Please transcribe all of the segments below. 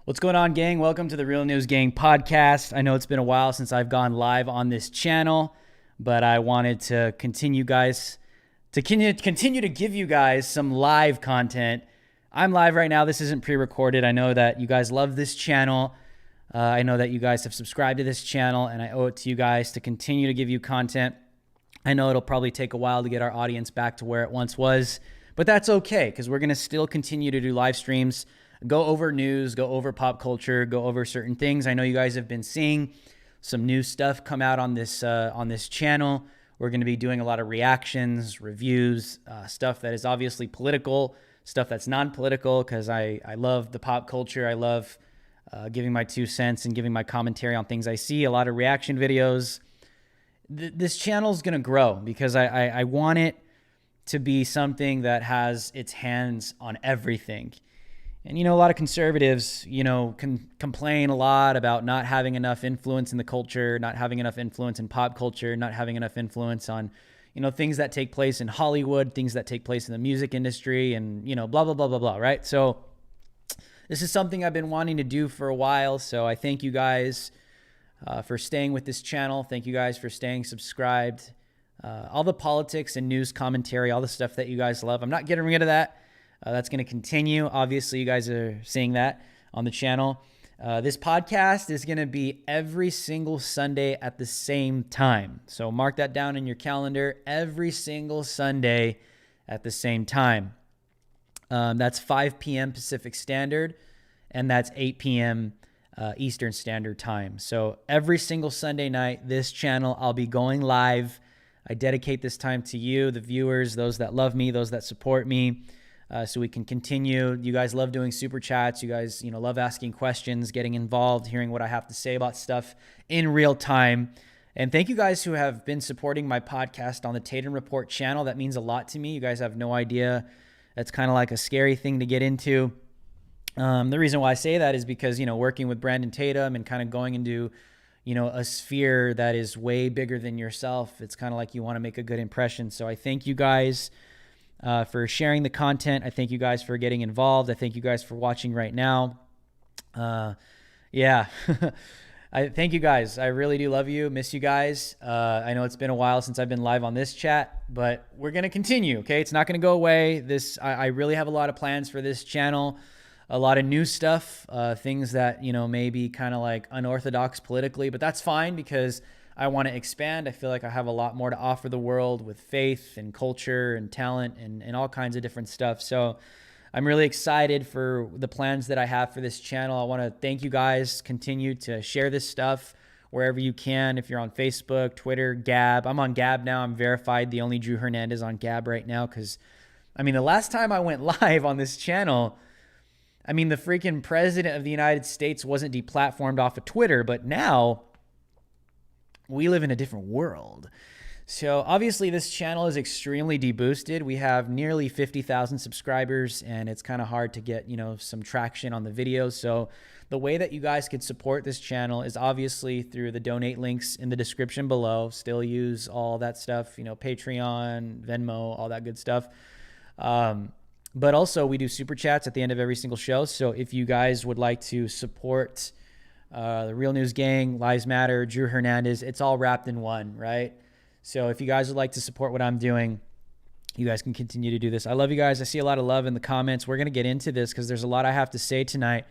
What's going on, gang? Welcome to the Real News Gang podcast. I know it's been a while since I've gone live on this channel, but I wanted to continue to give you guys some live content. I'm live right now. This isn't pre-recorded. I know that you guys love this channel. I know that you guys have subscribed to this channel, and I owe it to you guys to continue to give you content. I know it'll probably take a while to get our audience back to where it once was, but that's okay because we're going to still continue to do live streams. Go over news, go over pop culture, go over certain things. I know you guys have been seeing some new stuff come out on this channel. We're going to be doing a lot of reactions, reviews, stuff that is obviously political, stuff that's non-political because I love the pop culture. I love giving my 2 cents and giving my commentary on things I see. A lot of reaction videos. This channel is going to grow because I want it to be something that has its hands on everything. And, a lot of conservatives, can complain a lot about not having enough influence in the culture, not having enough influence in pop culture, not having enough influence on, things that take place in Hollywood, things that take place in the music industry and, blah, blah, blah, blah, blah, right? So this is something I've been wanting to do for a while. So I thank you guys for staying with this channel. Thank you guys for staying subscribed. All the politics and news commentary, all the stuff that you guys love. I'm not getting rid of that. That's going to continue. Obviously, you guys are seeing that on the channel. This podcast is going to be every single Sunday at the same time. So mark that down in your calendar. Every single Sunday at the same time. That's 5 p.m. Pacific Standard, and that's 8 p.m. Eastern Standard Time. So every single Sunday night, this channel, I'll be going live. I dedicate this time to you, the viewers, those that love me, those that support me. So we can continue. You guys love doing super chats. You guys, love asking questions, getting involved, hearing what I have to say about stuff in real time. And thank you guys who have been supporting my podcast on the Tatum Report channel. That means a lot to me. You guys have no idea. That's kind of like a scary thing to get into. The reason why I say that is because, working with Brandon Tatum and kind of going into, a sphere that is way bigger than yourself, it's kind of like you want to make a good impression. So I thank you guys for sharing the content. I thank you guys for getting involved. I thank you guys for watching right now. Yeah, I thank you guys. I really do love you. Miss you guys. I know it's been a while since I've been live on this chat, but we're going to continue. Okay. It's not going to go away. I really have a lot of plans for this channel, a lot of new stuff, things that, may be kind of like unorthodox politically, but that's fine because I want to expand. I feel like I have a lot more to offer the world with faith and culture and talent and all kinds of different stuff. So I'm really excited for the plans that I have for this channel. I want to thank you guys. Continue to share this stuff wherever you can. If you're on Facebook, Twitter, Gab. I'm on Gab now. I'm verified. The only Drew Hernandez on Gab right now because, the last time I went live on this channel, the freaking president of the United States wasn't deplatformed off of Twitter, but now we live in a different world. So obviously this channel is extremely deboosted. We have nearly 50,000 subscribers and it's kind of hard to get, some traction on the videos. So the way that you guys could support this channel is obviously through the donate links in the description below. Still use all that stuff, Patreon, Venmo, all that good stuff. But also we do super chats at the end of every single show. So if you guys would like to support the Real News Gang, Lives Matter, Drew Hernandez, it's all wrapped in one, right? So if you guys would like to support what I'm doing, you guys can continue to do this. I love you guys. I see a lot of love in the comments. We're going to get into this because there's a lot I have to say tonight.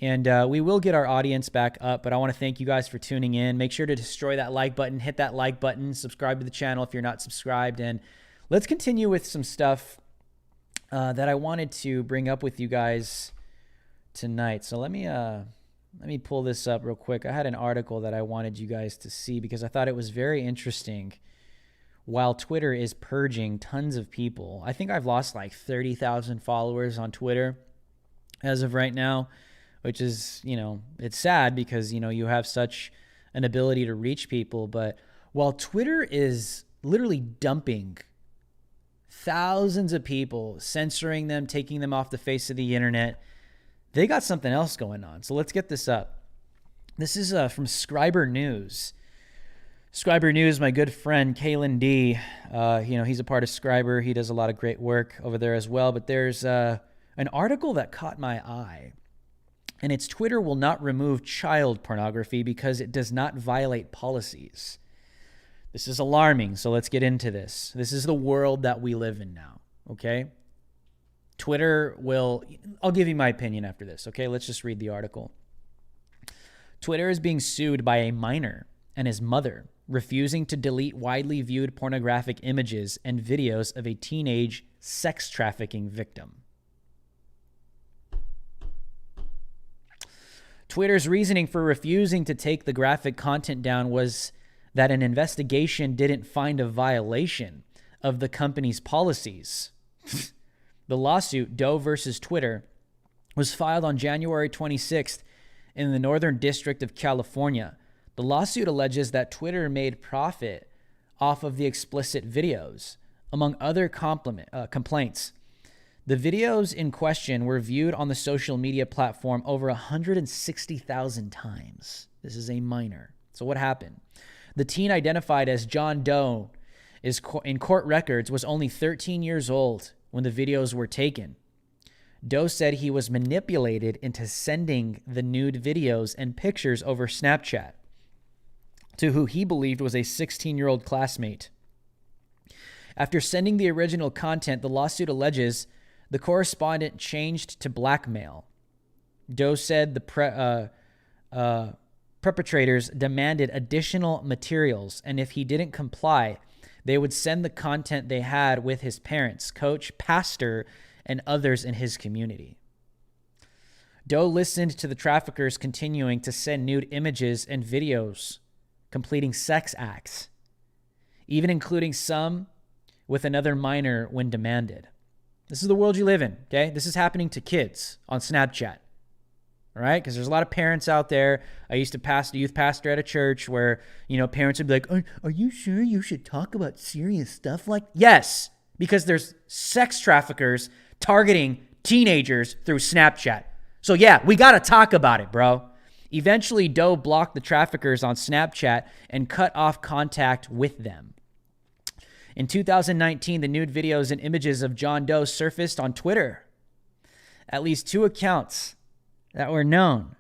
And we will get our audience back up, but I want to thank you guys for tuning in. Make sure to destroy that like button, hit that like button, subscribe to the channel if you're not subscribed. And let's continue with some stuff that I wanted to bring up with you guys tonight. So let me pull this up real quick. I had an article that I wanted you guys to see because I thought it was very interesting. While Twitter is purging tons of people, I think I've lost like 30,000 followers on Twitter as of right now, which is, it's sad because, you have such an ability to reach people. But while Twitter is literally dumping thousands of people, censoring them, taking them off the face of the internet, they got something else going on. So let's get this up. This is from Scriber News. Scriber News, my good friend, Kalen D. He's a part of Scriber. He does a lot of great work over there as well. But there's an article that caught my eye. And its Twitter will not remove child pornography because it does not violate policies. This is alarming, so let's get into this. This is the world that we live in now, okay? Twitter will... I'll give you my opinion after this, okay? Let's just read the article. Twitter is being sued by a minor and his mother, refusing to delete widely viewed pornographic images and videos of a teenage sex trafficking victim. Twitter's reasoning for refusing to take the graphic content down was that an investigation didn't find a violation of the company's policies. The lawsuit, Doe versus Twitter, was filed on January 26th in the Northern District of California. The lawsuit alleges that Twitter made profit off of the explicit videos, among other complaints. The videos in question were viewed on the social media platform over 160,000 times. This is a minor. So what happened? The teen, identified as John Doe in court records, was only 13 years old when the videos were taken. Doe said he was manipulated into sending the nude videos and pictures over Snapchat to who he believed was a 16-year-old classmate. After sending the original content, the lawsuit alleges the correspondent changed to blackmail. Doe said the perpetrators demanded additional materials, and if he didn't comply, they would send the content they had with his parents, coach, pastor, and others in his community. Doe listened to the traffickers continuing to send nude images and videos, completing sex acts, even including some with another minor when demanded. This is the world you live in, okay? This is happening to kids on Snapchat, all right? Because there's a lot of parents out there. I used to pastor, youth pastor at a church where, parents would be like, are you sure you should talk about serious stuff like... Yes, because there's sex traffickers targeting teenagers through Snapchat. So yeah, we got to talk about it, bro. Eventually, Doe blocked the traffickers on Snapchat and cut off contact with them. In 2019, the nude videos and images of John Doe surfaced on Twitter. At least 2 accounts that were known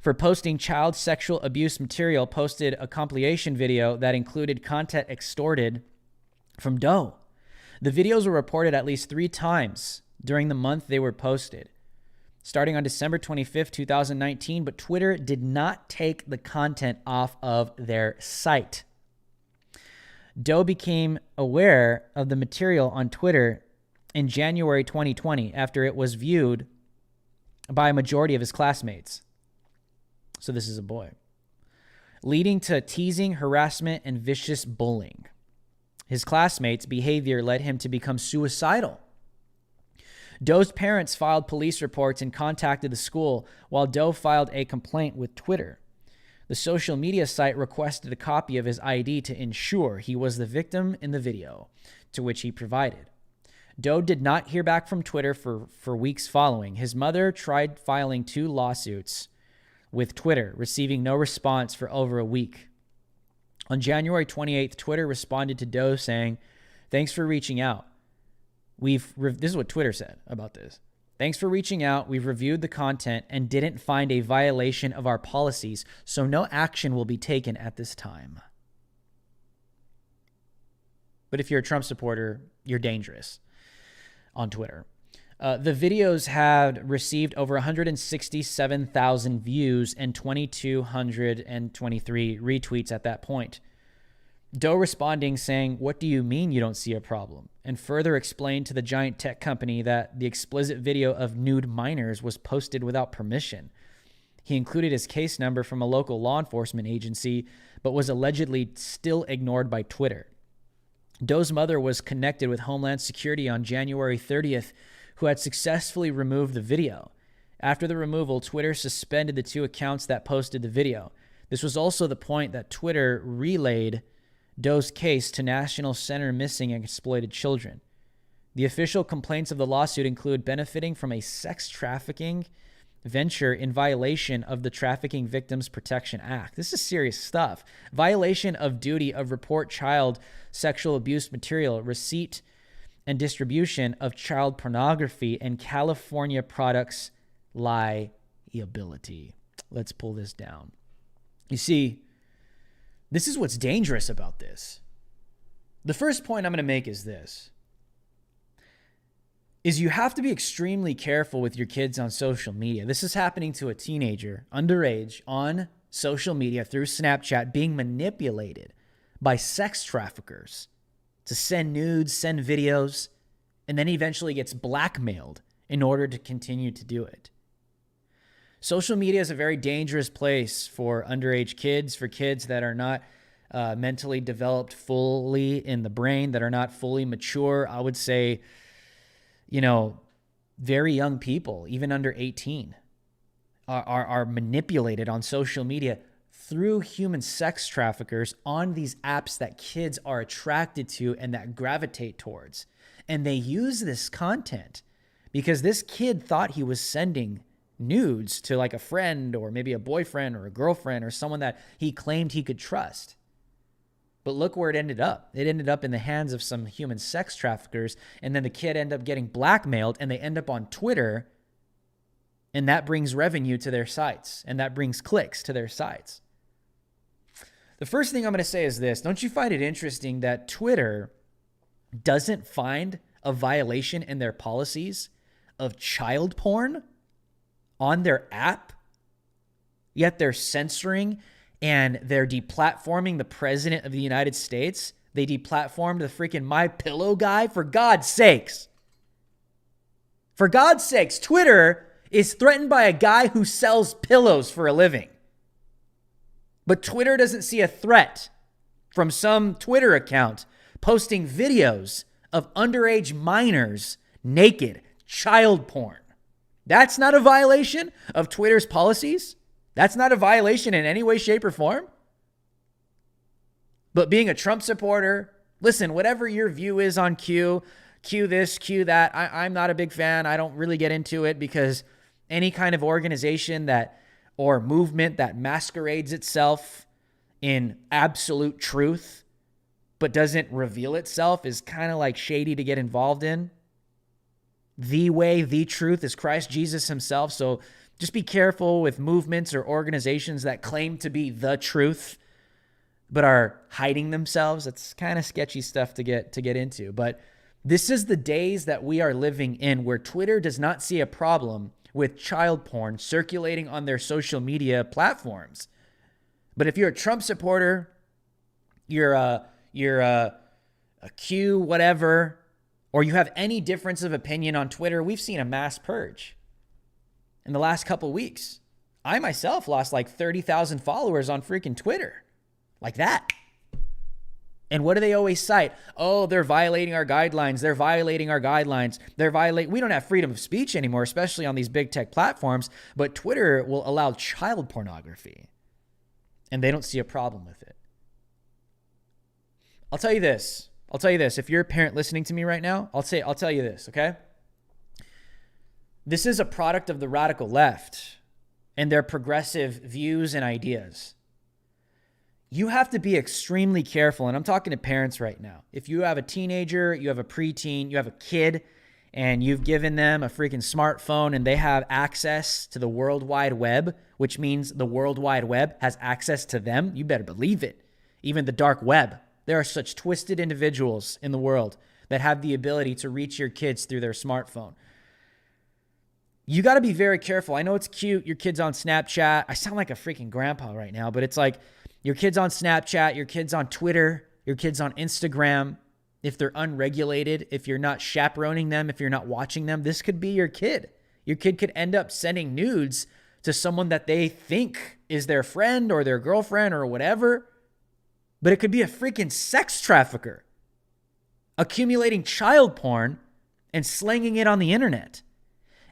for posting child sexual abuse material posted a compilation video that included content extorted from Doe. The videos were reported at least 3 times during the month they were posted, starting on December 25th, 2019, but Twitter did not take the content off of their site. Doe became aware of the material on Twitter in January 2020 after it was viewed by a majority of his classmates. So this is a boy. Leading to teasing, harassment, and vicious bullying. His classmates' behavior led him to become suicidal. Doe's parents filed police reports and contacted the school, while Doe filed a complaint with Twitter. The social media site requested a copy of his ID to ensure he was the victim in the video, to which he provided. Doe did not hear back from Twitter for weeks following. His mother tried filing 2 lawsuits with Twitter, receiving no response for over a week. On January 28th, Twitter responded to Doe saying, "Thanks for reaching out. This is what Twitter said about this. Thanks for reaching out. We've reviewed the content and didn't find a violation of our policies, so no action will be taken at this time." But if you're a Trump supporter, you're dangerous on Twitter. The videos had received over 167,000 views and 2,223 retweets at that point. Doe responding saying, "What do you mean you don't see a problem?" and further explained to the giant tech company that the explicit video of nude minors was posted without permission. He included his case number from a local law enforcement agency, but was allegedly still ignored by Twitter. Doe's mother was connected with Homeland Security on January 30th, who had successfully removed the video. After the removal, Twitter suspended the 2 accounts that posted the video. This was also the point that Twitter relayed Doe's case to National Center Missing and Exploited Children. The official complaints of the lawsuit include benefiting from a sex trafficking venture in violation of the Trafficking Victims Protection Act. This is serious stuff. Violation of duty of report child sexual abuse material, receipt and distribution of child pornography, and California products lie ability. Let's pull this down. You see, this is what's dangerous about this. The first point I'm going to make is this. Is you have to be extremely careful with your kids on social media. This is happening to a teenager, underage, on social media through Snapchat, being manipulated by sex traffickers to send nudes, send videos, and then eventually gets blackmailed in order to continue to do it. Social media is a very dangerous place for underage kids, for kids that are not mentally developed fully in the brain, that are not fully mature. I would say, very young people, even under 18, are manipulated on social media through human sex traffickers on these apps that kids are attracted to and that gravitate towards. And they use this content because this kid thought he was sending nudes to like a friend or maybe a boyfriend or a girlfriend or someone that he claimed he could trust. But look where it ended up. It ended up in the hands of some human sex traffickers, and then the kid ended up getting blackmailed, and they end up on Twitter, and that brings revenue to their sites, and that brings clicks to their sites. The first thing I'm going to say is this. Don't you find it interesting that Twitter doesn't find a violation in their policies of child porn on their app, yet they're censoring and they're deplatforming the president of the United States? They deplatformed the freaking MyPillow guy, for God's sakes. For God's sakes, Twitter is threatened by a guy who sells pillows for a living. But Twitter doesn't see a threat from some Twitter account posting videos of underage minors naked, child porn. That's not a violation of Twitter's policies. That's not a violation in any way, shape, or form. But being a Trump supporter, listen, whatever your view is on Q this, Q that, I'm not a big fan. I don't really get into it because any kind of organization or movement that masquerades itself in absolute truth but doesn't reveal itself is kind of like shady to get involved in. The way, the truth is Christ Jesus himself. So just be careful with movements or organizations that claim to be the truth but are hiding themselves. It's kind of sketchy stuff to get into. But this is the days that we are living in, where Twitter does not see a problem with child porn circulating on their social media platforms. But if you're a Trump supporter, you're a Q whatever, or you have any difference of opinion on Twitter, we've seen a mass purge in the last couple of weeks. I myself lost like 30,000 followers on freaking Twitter. Like that. And what do they always cite? Oh, they're violating our guidelines. They're violating our guidelines. We don't have freedom of speech anymore, especially on these big tech platforms, but Twitter will allow child pornography. And they don't see a problem with it. I'll tell you this. If you're a parent listening to me right now, I'll tell you this, okay? This is a product of the radical left and their progressive views and ideas. You have to be extremely careful, and I'm talking to parents right now. If you have a teenager, you have a preteen, you have a kid, and you've given them a freaking smartphone and they have access to the World Wide Web, which means the World Wide Web has access to them, you better believe it. Even the dark web. There are such twisted individuals in the world that have the ability to reach your kids through their smartphone. You got to be very careful. I know it's cute. Your kid's on Snapchat. I sound like a freaking grandpa right now, but it's like your kid's on Snapchat, your kid's on Twitter, your kid's on Instagram. If they're unregulated, if you're not chaperoning them, if you're not watching them, this could be your kid. Your kid could end up sending nudes to someone that they think is their friend or their girlfriend or whatever. But it could be a freaking sex trafficker accumulating child porn and slanging it on the internet.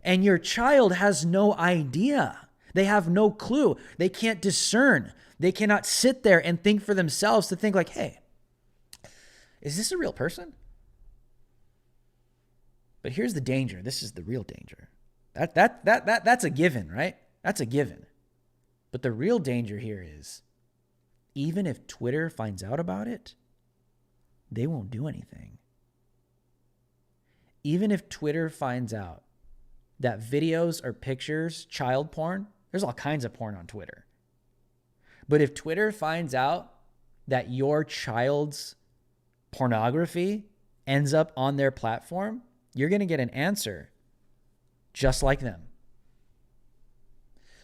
And your child has no idea. They have no clue. They can't discern. They cannot sit there and think for themselves to think like, hey, is this a real person? But here's the danger. This is the real danger. That's a given, right? That's a given. But the real danger here is, even if Twitter finds out about it, they won't do anything. Even if Twitter finds out that videos or pictures, child porn, there's all kinds of porn on Twitter. But if Twitter finds out that your child's pornography ends up on their platform, you're going to get an answer just like them.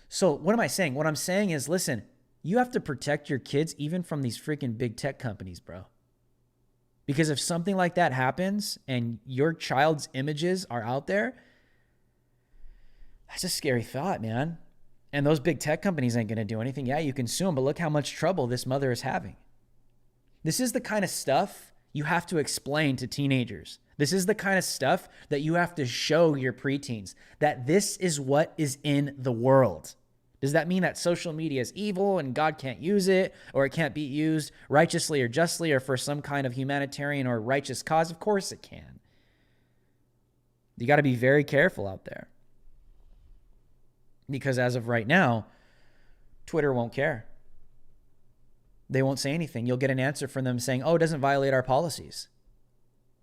So what am I saying? What I'm saying is, listen, you have to protect your kids even from these freaking big tech companies, bro. Because if something like that happens and your child's images are out there, that's a scary thought, man. And those big tech companies ain't going to do anything. Yeah, you can sue them, but look how much trouble this mother is having. This is the kind of stuff you have to explain to teenagers. This is the kind of stuff that you have to show your preteens, that this is what is in the world. Does that mean that social media is evil and God can't use it, or it can't be used righteously or justly or for some kind of humanitarian or righteous cause? Of course it can. You got to be very careful out there. Because as of right now, Twitter won't care. They won't say anything. You'll get an answer from them saying, oh, it doesn't violate our policies.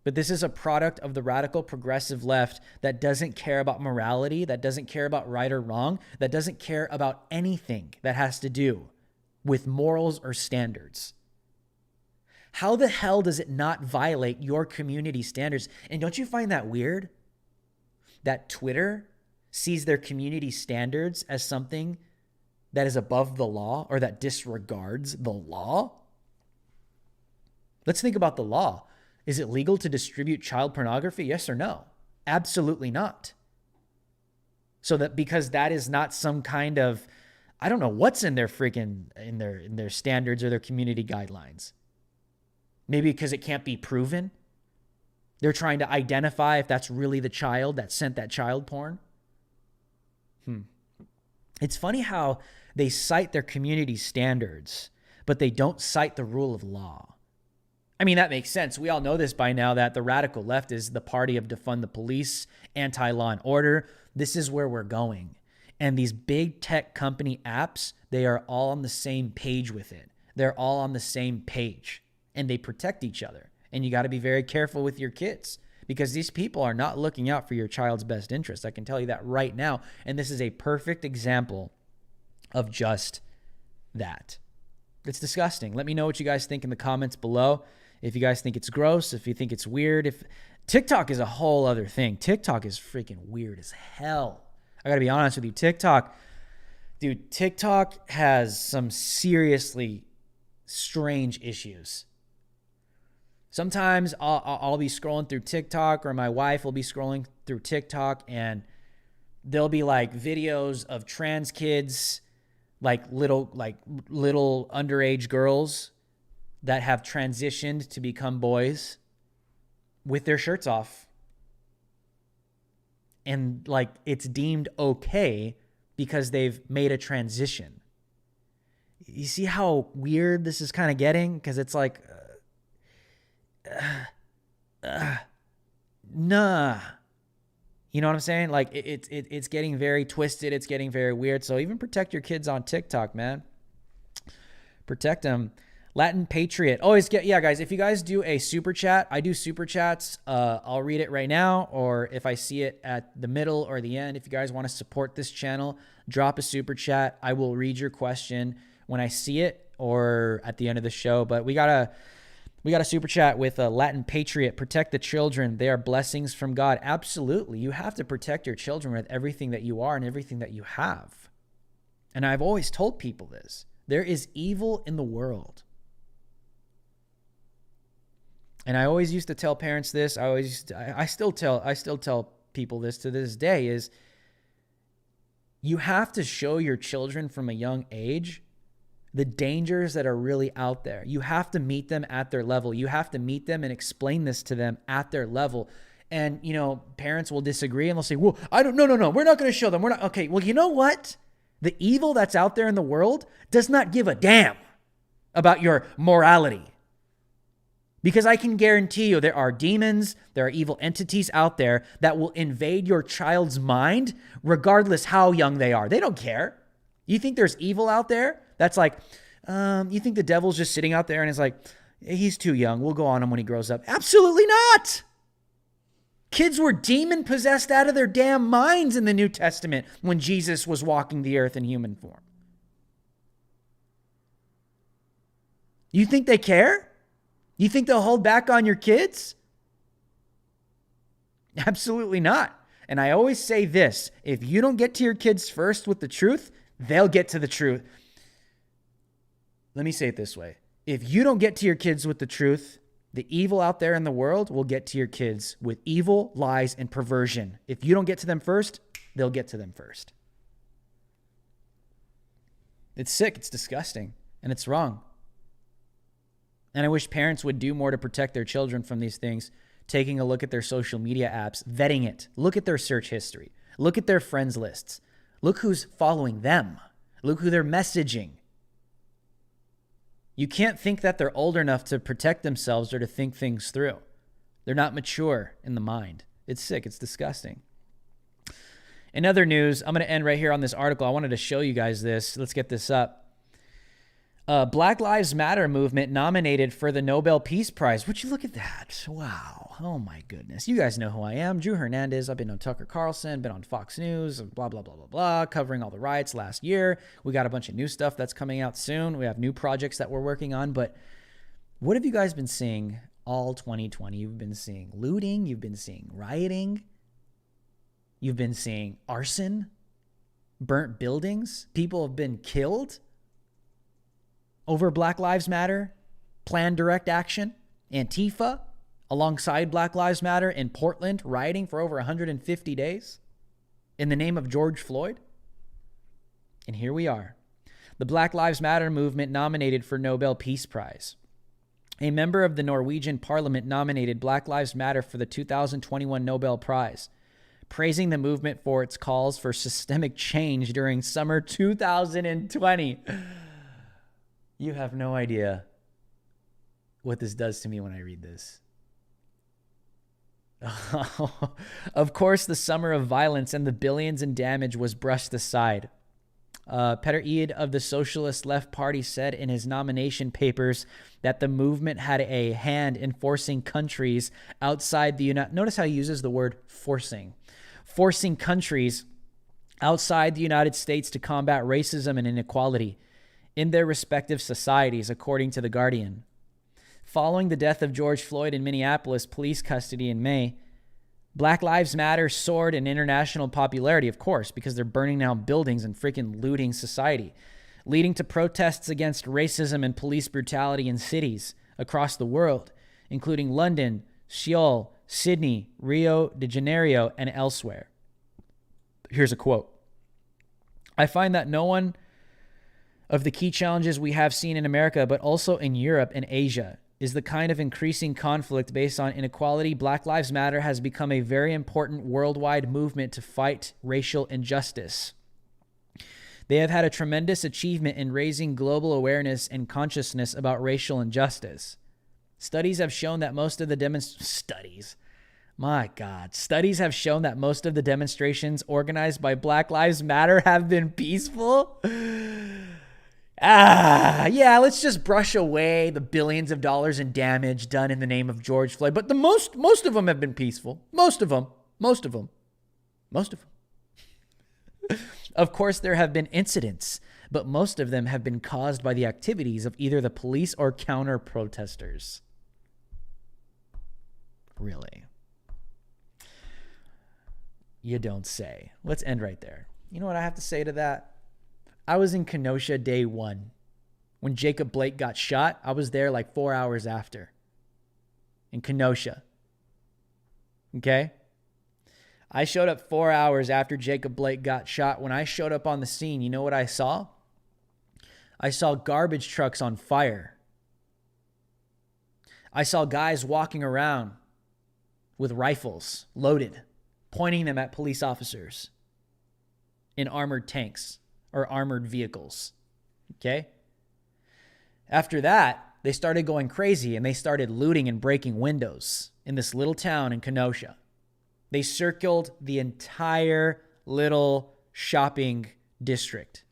But this is a product of the radical progressive left that doesn't care about morality, that doesn't care about right or wrong, that doesn't care about anything that has to do with morals or standards. How the hell does it not violate your community standards? And don't you find that weird? That Twitter sees their community standards as something that is above the law or that disregards the law? Let's think about the law. Is it legal to distribute child pornography? Yes or no? Absolutely not. So that because that is not some kind of, I don't know what's in their freaking, in their standards or their community guidelines. Maybe because it can't be proven. They're trying to identify if that's really the child that sent that child porn. It's funny how they cite their community standards, but they don't cite the rule of law. I mean, that makes sense. We all know this by now, that the radical left is the party of defund the police, anti-law and order. This is where we're going. And these big tech company apps, they are all on the same page with it. They're all on the same page and they protect each other. And you got to be very careful with your kids because these people are not looking out for your child's best interest. I can tell you that right now. And this is a perfect example of just that. It's disgusting. Let me know what you guys think in the comments below. If you guys think it's gross, if you think it's weird, if TikTok is a whole other thing. TikTok is freaking weird as hell. I got to be honest with you. TikTok has some seriously strange issues. Sometimes I'll be scrolling through TikTok, or my wife will be scrolling through TikTok, and there'll be like videos of trans kids, like little underage girls that have transitioned to become boys with their shirts off. And like it's deemed okay because they've made a transition. You see how weird this is kind of getting? Because it's like, nah. You know what I'm saying? Like it's getting very twisted. It's getting very weird. So even protect your kids on TikTok, man. Protect them. Latin Patriot. Always guys, if you guys do a super chat, I do super chats. I'll read it right now, or if I see it at the middle or the end, if you guys want to support this channel, drop a super chat. I will read your question when I see it or at the end of the show. But we got a super chat with a Latin Patriot. Protect the children. They are blessings from God. Absolutely. You have to protect your children with everything that you are and everything that you have. And I've always told people this. There is evil in the world. And I always used to tell parents this. I still tell people this to this day, is you have to show your children from a young age the dangers that are really out there. You have to meet them at their level. You have to meet them and explain this to them at their level. And, you know, parents will disagree and they'll say, well, no. We're not going to show them. We're not. Okay. Well, you know what? The evil that's out there in the world does not give a damn about your morality. Because I can guarantee you there are demons, there are evil entities out there that will invade your child's mind regardless how young they are. They don't care. You think there's evil out there that's like, you think the devil's just sitting out there and is like, he's too young. We'll go on him when he grows up. Absolutely not. Kids were demon possessed out of their damn minds in the New Testament when Jesus was walking the earth in human form. You think they care? You think they'll hold back on your kids? Absolutely not. And I always say this, if you don't get to your kids first with the truth, they'll get to the truth. Let me say it this way. If you don't get to your kids with the truth, the evil out there in the world will get to your kids with evil, lies, and perversion. If you don't get to them first, they'll get to them first. It's sick, it's disgusting, and it's wrong. And I wish parents would do more to protect their children from these things, taking a look at their social media apps, vetting it. Look at their search history. Look at their friends lists. Look who's following them. Look who they're messaging. You can't think that they're old enough to protect themselves or to think things through. They're not mature in the mind. It's sick. It's disgusting. In other news, I'm going to end right here on this article. I wanted to show you guys this. Let's get this up. Black Lives Matter movement nominated for the Nobel Peace Prize. Would you look at that? Wow. Oh my goodness. You guys know who I am. Drew Hernandez. I've been on Tucker Carlson, been on Fox News, blah, blah, blah, blah, blah, covering all the riots last year. We got a bunch of new stuff that's coming out soon. We have new projects that we're working on. But what have you guys been seeing all 2020? You've been seeing looting. You've been seeing rioting. You've been seeing arson, burnt buildings. People have been killed over Black Lives Matter, planned direct action, Antifa, alongside Black Lives Matter in Portland, rioting for over 150 days in the name of George Floyd. And here we are. The Black Lives Matter movement nominated for Nobel Peace Prize. A member of the Norwegian parliament nominated Black Lives Matter for the 2021 Nobel Prize, praising the movement for its calls for systemic change during summer 2020. You have no idea what this does to me when I read this. Of course, the summer of violence and the billions in damage was brushed aside. Peter Eid of the Socialist Left Party said in his nomination papers that the movement had a hand in forcing countries outside the United... Notice how he uses the word forcing. Forcing countries outside the United States to combat racism and inequality in their respective societies, according to The Guardian. Following the death of George Floyd in Minneapolis police custody in May, Black Lives Matter soared in international popularity, of course, because they're burning down buildings and freaking looting society, leading to protests against racism and police brutality in cities across the world, including London, Seoul, Sydney, Rio de Janeiro, and elsewhere. Here's a quote. I find that no one of the key challenges we have seen in America, but also in Europe and Asia, is the kind of increasing conflict based on inequality. Black Lives Matter has become a very important worldwide movement to fight racial injustice. They have had a tremendous achievement in raising global awareness and consciousness about racial injustice. Studies have shown that most of the Studies have shown that most of the demonstrations organized by Black Lives Matter have been peaceful. Yeah, let's just brush away the billions of dollars in damage done in the name of George Floyd. But the most of them have been peaceful. Most of them. Of course, there have been incidents, but most of them have been caused by the activities of either the police or counter-protesters. Really? You don't say. Let's end right there. You know what I have to say to that? I was in Kenosha day one. When Jacob Blake got shot, I was there like 4 hours after. In Kenosha. Okay? I showed up 4 hours after Jacob Blake got shot. When I showed up on the scene, you know what I saw? I saw garbage trucks on fire. I saw guys walking around with rifles loaded, pointing them at police officers in armored tanks or armored vehicles. Okay? After that, they started going crazy and they started looting and breaking windows in this little town in Kenosha. They circled the entire little shopping district.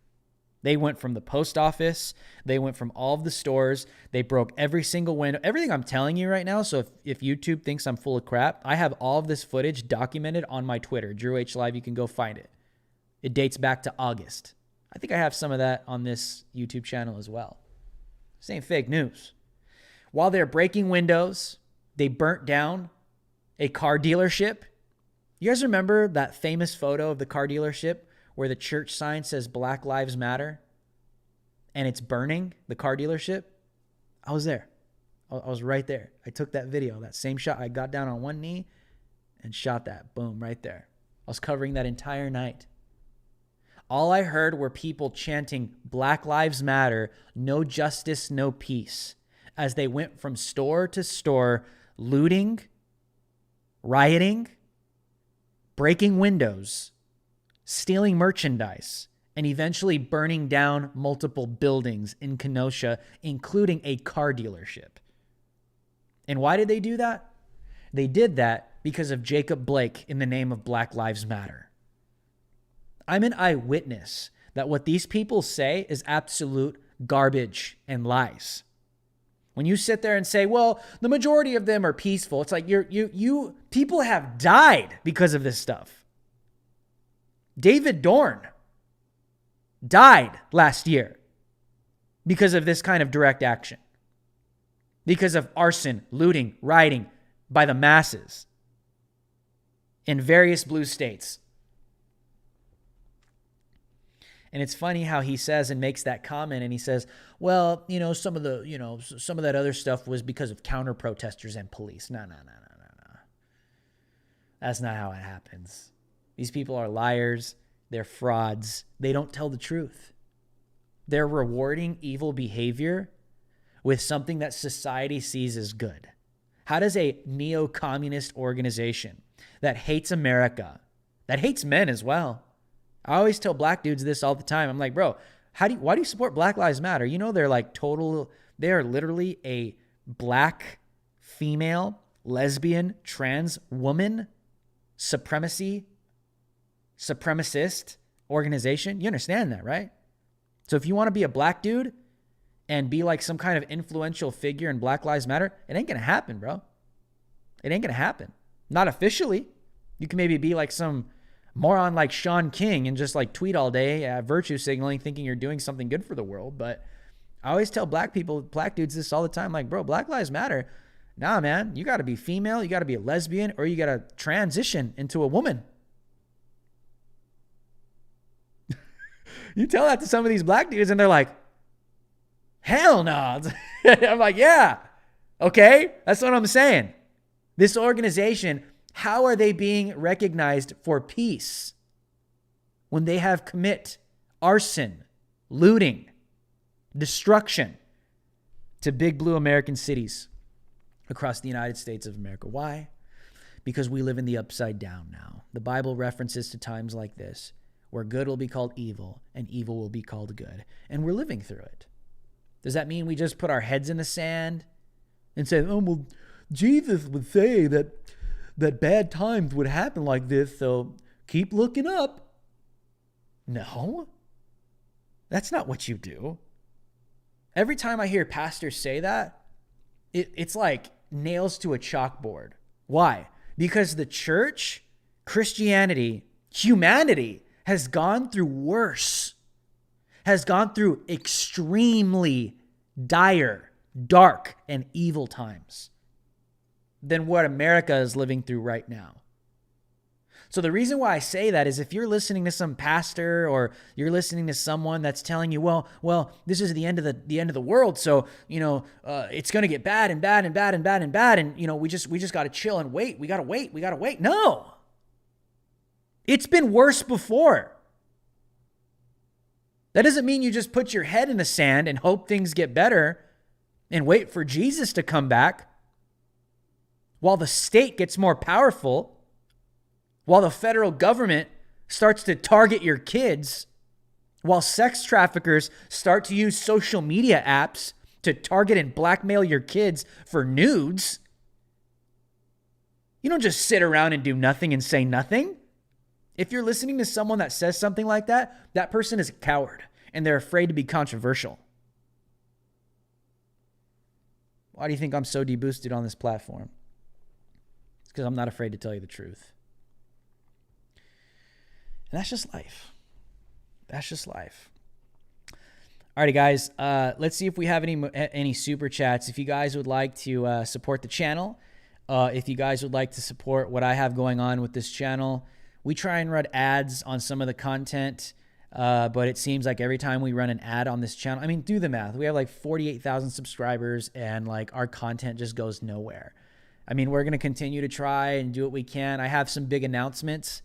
They went from the post office. They went from all of the stores. They broke every single window. Everything I'm telling you right now. So if YouTube thinks I'm full of crap, I have all of this footage documented on my Twitter, Drew H Live. You can go find it. It dates back to August. I think I have some of that on this YouTube channel as well. This ain't fake news. While they're breaking windows, they burnt down a car dealership. You guys remember that famous photo of the car dealership where the church sign says Black Lives Matter and it's burning the car dealership? I was there. I was right there. I took that video, that same shot. I got down on one knee and shot that. Boom, right there. I was covering that entire night. All I heard were people chanting Black Lives Matter, no justice, no peace, as they went from store to store, looting, rioting, breaking windows, stealing merchandise, and eventually burning down multiple buildings in Kenosha, including a car dealership. And why did they do that? They did that because of Jacob Blake in the name of Black Lives Matter. I'm an eyewitness that what these people say is absolute garbage and lies. When you sit there and say, well, the majority of them are peaceful, it's like people have died because of this stuff. David Dorn died last year because of this kind of direct action. Because of arson, looting, rioting by the masses in various blue states. And it's funny how he says and makes that comment, and he says, well, some of that other stuff was because of counter protesters and police. No. That's not how it happens. These people are liars. They're frauds. They don't tell the truth. They're rewarding evil behavior with something that society sees as good. How does a neo-communist organization that hates America, that hates men as well? I always tell black dudes this all the time. I'm like, bro, why do you support Black Lives Matter? They are literally a black, female, lesbian, trans woman supremacist organization. You understand that, right? So if you want to be a black dude and be like some kind of influential figure in Black Lives Matter, it ain't going to happen, bro. It ain't going to happen. Not officially. You can maybe be like some moron like Sean King and just like tweet all day, virtue signaling, thinking you're doing something good for the world. But I always tell black dudes this all the time, like, bro, Black Lives Matter. Nah, man, you got to be female, you got to be a lesbian, or you got to transition into a woman. You tell that to some of these black dudes and they're like, hell no. I'm like, yeah, okay, that's what I'm saying. This organization, how are they being recognized for peace when they have commit arson, looting, destruction to big blue American cities across the United States of America? Why? Because we live in the upside down now. The Bible references to times like this where good will be called evil and evil will be called good. And we're living through it. Does that mean we just put our heads in the sand and say, oh, well, Jesus would say that bad times would happen like this, so keep looking up? No, that's not what you do. Every time I hear pastors say that, it's like nails to a chalkboard. Why? Because the church, Christianity, humanity has gone through worse, has gone through extremely dire, dark, and evil times than what America is living through right now. So the reason why I say that is if you're listening to some pastor or you're listening to someone that's telling you, well, this is the end of the world, so it's going to get bad and bad and bad and bad and bad, and we just got to chill and wait. We got to wait. No, it's been worse before. That doesn't mean you just put your head in the sand and hope things get better and wait for Jesus to come back while the state gets more powerful, while the federal government starts to target your kids, while sex traffickers start to use social media apps to target and blackmail your kids for nudes. You don't just sit around and do nothing and say nothing. If you're listening to someone that says something like that, that person is a coward. and they're afraid to be controversial. Why do you think I'm so deboosted on this platform? It's because I'm not afraid to tell you the truth. And that's just life. That's just life. Alrighty, guys. Let's see if we have any super chats. If you guys would like to support the channel, if you guys would like to support what I have going on with this channel, we try and run ads on some of the content, but it seems like every time we run an ad on this channel, I mean, do the math. We have like 48,000 subscribers, and like our content just goes nowhere. I mean, we're going to continue to try and do what we can. I have some big announcements.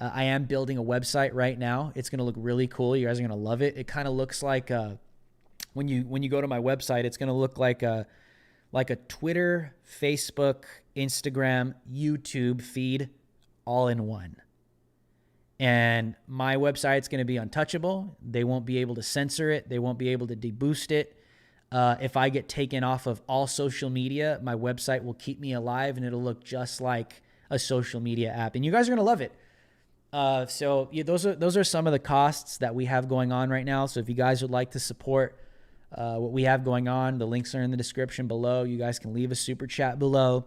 I am building a website right now. It's going to look really cool. You guys are going to love it. It kind of looks like when you go to my website, it's going to look like a Twitter, Facebook, Instagram, YouTube feed all in one. And my website's going to be untouchable. They won't be able to censor it. They won't be able to deboost it. If I get taken off of all social media, my website will keep me alive, and it'll look just like a social media app. And you guys are going to love it. So yeah, those are some of the costs that we have going on right now. So if you guys would like to support what we have going on, the links are in the description below. You guys can leave a super chat below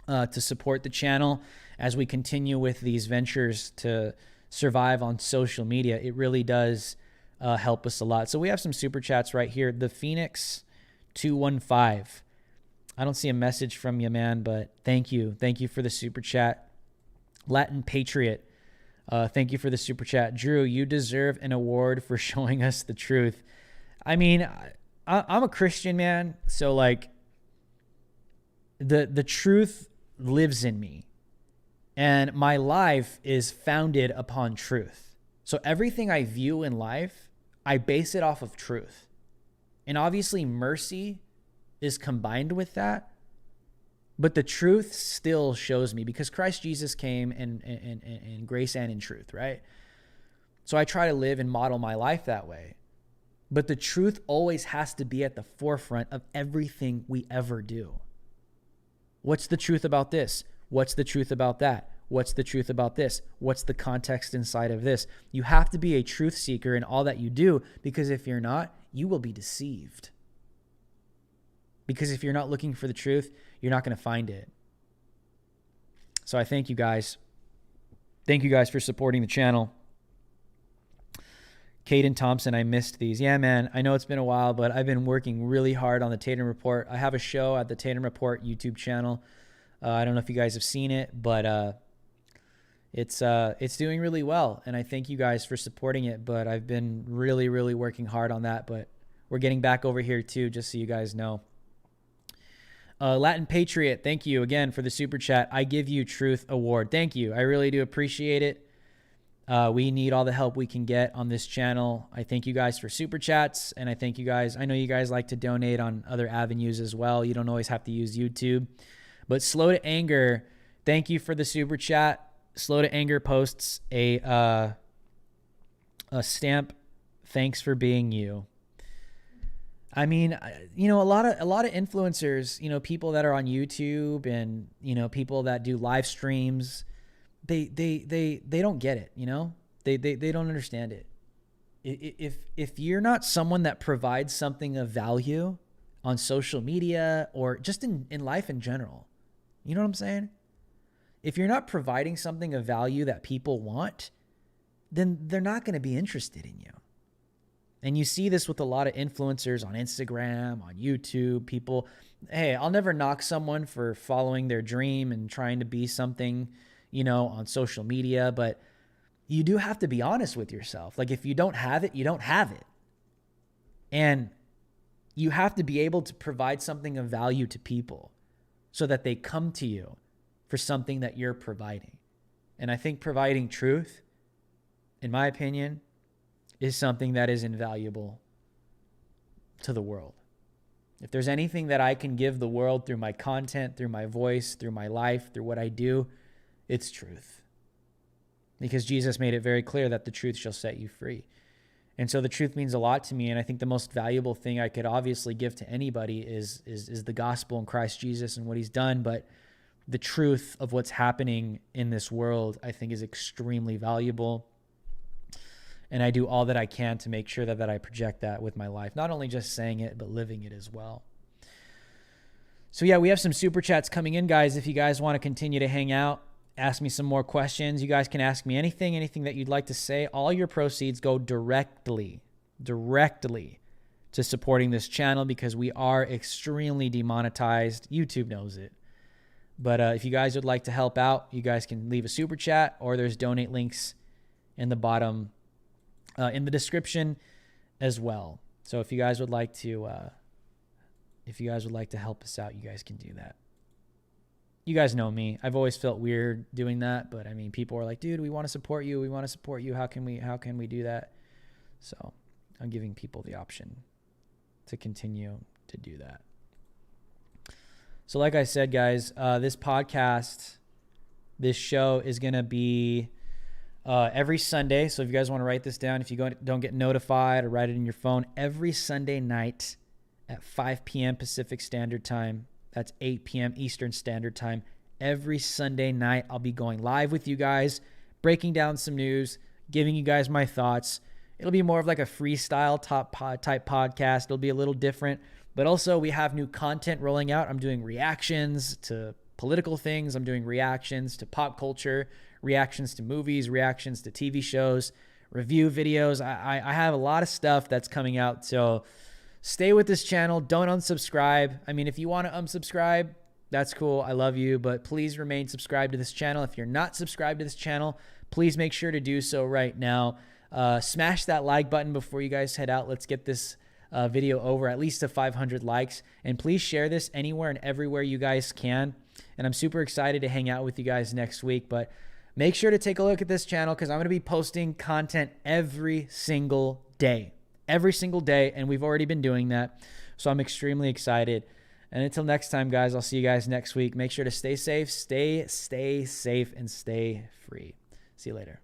to support the channel as we continue with these ventures to survive on social media. It really does help us a lot. So we have some super chats right here. The Phoenix 215. I don't see a message from you, man, but thank you. Thank you for the super chat. Latin Patriot. Thank you for the super chat. Drew, you deserve an award for showing us the truth. I mean, I'm a Christian, man. So like the truth lives in me, and my life is founded upon truth. So everything I view in life, I base it off of truth. And obviously mercy is combined with that. But the truth still shows me, because Christ Jesus came in grace and in truth, right? So I try to live and model my life that way. But the truth always has to be at the forefront of everything we ever do. What's the truth about this? What's the truth about that? What's the truth about this? What's the context inside of this? You have to be a truth seeker in all that you do, because if you're not, you will be deceived. Because if you're not looking for the truth, you're not going to find it. So I thank you guys. Thank you guys for supporting the channel. Caden Thompson, I missed these. Yeah, man, I know it's been a while, but I've been working really hard on the Tatum Report. I have a show at the Tatum Report YouTube channel. I don't know if you guys have seen it, but it's doing really well, and I thank you guys for supporting it. But I've been really, really working hard on that. But we're getting back over here too, just so you guys know. Latin Patriot, thank you again for the super chat. I give you Truth Award. Thank you. I really do appreciate it. We need all the help we can get on this channel. I thank you guys for super chats, and I thank you guys. I know you guys like to donate on other avenues as well. You don't always have to use YouTube. But Slow to Anger, thank you for the super chat. Slow to Anger posts a stamp. Thanks for being you. I mean, you know, a lot of influencers, you know, people that are on YouTube and, you know, people that do live streams, they don't get it, you know, they don't understand it. If you're not someone that provides something of value on social media or just in life in general, you know what I'm saying? If you're not providing something of value that people want, then they're not going to be interested in you. And you see this with a lot of influencers on Instagram, on YouTube, people, hey, I'll never knock someone for following their dream and trying to be something, you know, on social media, but you do have to be honest with yourself. Like if you don't have it, you don't have it. And you have to be able to provide something of value to people so that they come to you for something that you're providing. And I think providing truth, in my opinion, is something that is invaluable to the world. If there's anything that I can give the world through my content, through my voice, through my life, through what I do, it's truth. Because Jesus made it very clear that the truth shall set you free. And so the truth means a lot to me. And I think the most valuable thing I could obviously give to anybody is the gospel in Christ Jesus and what he's done. But the truth of what's happening in this world, I think, is extremely valuable. And I do all that I can to make sure that I project that with my life, not only just saying it, but living it as well. So yeah, we have some super chats coming in, guys. If you guys want to continue to hang out, ask me some more questions. You guys can ask me anything that you'd like to say. All your proceeds go directly to supporting this channel because we are extremely demonetized. YouTube knows it. But if you guys would like to help out, you guys can leave a super chat, or there's donate links in the bottom, in the description as well. So if you guys would like to, help us out, you guys can do that. You guys know me. I've always felt weird doing that, but I mean, people are like, dude, we want to support you. We want to support you. How can we do that? So I'm giving people the option to continue to do that. So like I said, guys, this podcast, this show is going to be every Sunday. So if you guys want to write this down, if you don't get notified, or write it in your phone, every Sunday night at 5 p.m. Pacific Standard Time. That's 8 p.m. Eastern Standard Time. Every Sunday night, I'll be going live with you guys, breaking down some news, giving you guys my thoughts. It'll be more of like a freestyle type podcast. It'll be a little different. But also, we have new content rolling out. I'm doing reactions to political things. I'm doing reactions to pop culture, reactions to movies, reactions to TV shows, review videos. I have a lot of stuff that's coming out. So stay with this channel. Don't unsubscribe. I mean, if you want to unsubscribe, that's cool. I love you. But please remain subscribed to this channel. If you're not subscribed to this channel, please make sure to do so right now. Smash that like button before you guys head out. Let's get this video over at least to 500 likes. And please share this anywhere and everywhere you guys can. And I'm super excited to hang out with you guys next week. But make sure to take a look at this channel because I'm going to be posting content every single day. And we've already been doing that. So I'm extremely excited. And until next time, guys, I'll see you guys next week. Make sure to stay safe, stay safe, and stay free. See you later.